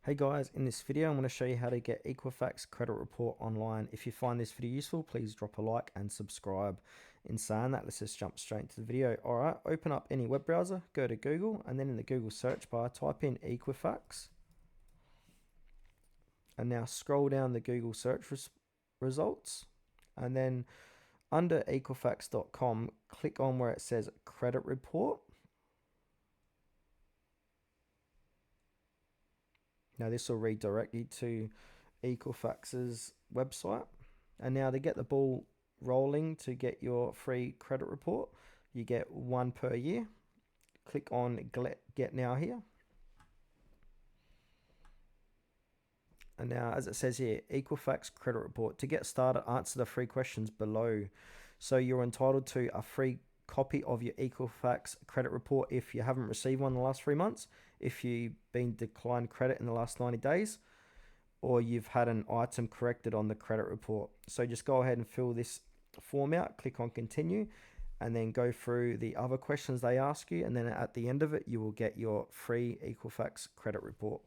Hey guys, in this video I'm going to show you how to get Equifax credit report online. If you find this video useful, please drop a like and subscribe. In saying that, let's just jump straight into the video. Alright, open up any web browser, go to Google, and then in the Google search bar type in Equifax. And now scroll down the Google search results, and then under Equifax.com, click on where it says credit report. Now this will redirect you to Equifax's website. And now to get the ball rolling to get your free credit report, you get one per year. Click on Get Now here. And now, as it says here, Equifax credit report. To get started, answer the 3 questions below. So you're entitled to a free copy of your Equifax credit report if you haven't received one in the last 3 months, if you've been declined credit in the last 90 days, or you've had an item corrected on the credit report. So just go ahead and fill this form out, click on continue, and then go through the other questions they ask you, and then at the end of it you will get your free Equifax credit report.